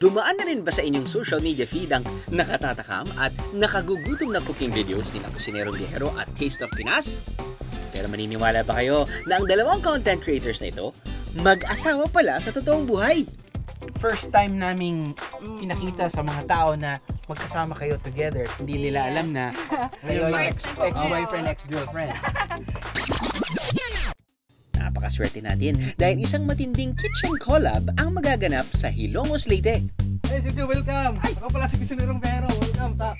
Dumaan na rin ba sa inyong social media feed ang nakatatakam at nakagugutom na cooking videos ni Kusinerong Biyahero at Taste of Pinas? Pero maniniwala ba kayo na ang dalawang content creators na ito mag-asawa pala sa totoong buhay? First time naming pinakita sa mga tao na magkasama kayo together. Hindi nila alam na kayo yung ex-boyfriend, ex-girlfriend. Napakaswerte natin dahil isang matinding kitchen collab ang magaganap sa Hilongos, Leyte. Hey, Jojo, welcome! Ako pala si Kusinerong Biyahero. Welcome sa...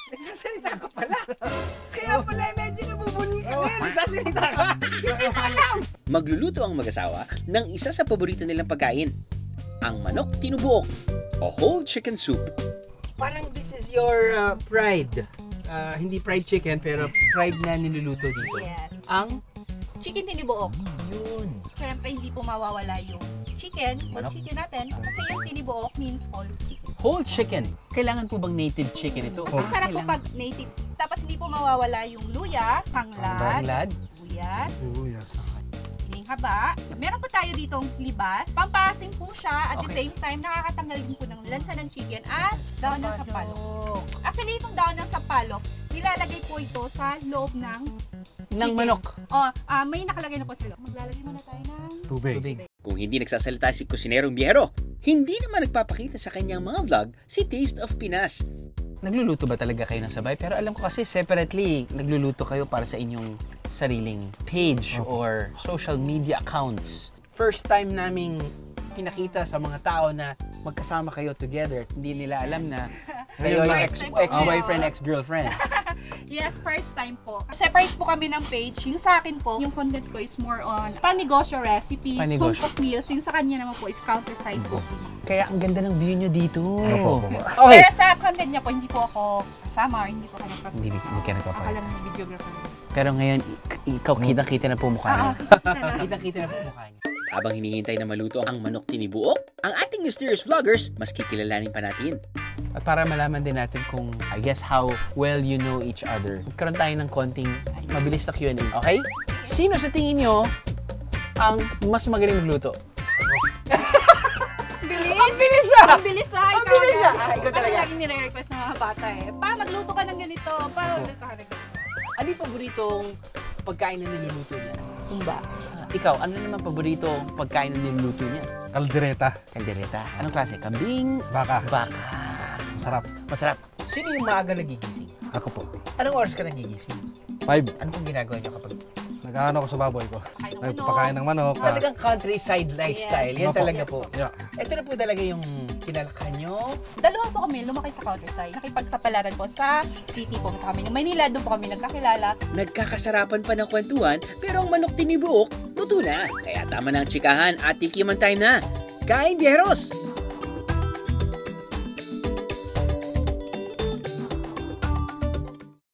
Nagsasalita ka pala. Kaya pala medyo nabubuli ka din. Nagsasalita ka. Hindi ko alam. Magluluto ang mag-asawa ng isa sa paborito nilang pagkain, ang manok tinubuok o whole chicken soup. Parang this is your pride. Hindi fried chicken, pero fried na niluluto dito. Yes. Ang Chicken tinibuok. yun. Siyempre, hindi po mawawala yung chicken, whole Manok? chicken natin. Kasi yung tinibuok means whole chicken. Whole chicken. Kailangan po bang native chicken ito? Ang sarap po pag native. Tapos hindi po mawawala yung luya, tanglad, Tanglad. buyas, yes. yung haba. Meron po tayo ditong libas. Pampasim po siya. At the Okay. same time, nakakatanggal din po ng lansa ng chicken at daon ng sapalok. Actually, itong daon ng sapalok, nilalagay po ito sa loob ng Ng chicken. manok. May nakalagay na po sa loob. Maglalagay muna tayo ng Tubig. Tubig. Kung hindi nagsasalita si Kusinerong Biyahero, hindi naman nagpapakita sa kanyang mga vlog si Taste of Pinas. Nagluluto ba talaga kayo ng sabay? Pero alam ko kasi separately, nagluluto kayo para sa inyong sariling page or social media accounts. First time naming pinakita sa mga tao na magkasama kayo together. Hindi nila alam na kayo yung ex-boyfriend, ex-girlfriend. Yes, first time po. Separate po kami ng page. Yung sa akin po, yung content ko is more on panegosyo recipes, home Panegosyo. cooked meals. Yung sa kanya naman po is counter side cooking. Kaya ang ganda ng view nyo dito. Opo. Okay. Pero sa content niya po, hindi po ako kasama or hindi po ako Hindi ka Ako nagpapalala. lang yung videographer. Pero ngayon, ikaw kita-kita na po mukha niya. Ah, Kita-kita na po mukha niya. Habang hinihintay na maluto ang manok tinibuok, ang ating mysterious vloggers, mas kikilalanin pa natin. At para malaman din natin kung, I guess, how well you know each other, magkaroon tayo ng konting mabilis na Q&A. Okay? Sino sa tingin nyo ang mas magaling magluto? bilis! Ang bilis ah! Ang bilis ah! Ang bilis ah! Ikaw Kasi talaga. lagi nire-request ng mga bata eh. Pa, magluto ka ng ganito. Pa, magluto ka ng ganito. Ano yung paboritong pagkain na niluluto niya? Tumba. Ikaw, ano naman paboritong pagkain na niluluto niya? Kaldereta. Kaldereta. Anong klase? Kambing? Baka. Baka. Masarap. Masarap. Sino yung maaga nagigising? Ako po. Anong oras ka nagigising? 5. Ano pong ginagawa niyo kapag... Nag-ano ko sa baboy ko. Pakain ng Nagpapakain ng manok. Talagang countryside lifestyle. Yan Opo. talaga po. Yeah. Ito na po talaga yung kinalakhan nyo. Dalawa po kami, lumaki sa countryside. Nakipagsapalaran po sa city. Pumunta kami ng Manila, doon po kami nagkakilala. Nagkakasarapan pa ng kwentuhan, pero ang manok tinibuok, luto na. Kaya tama na ang tsikahan at tikiman time na. Kain, Biyeros!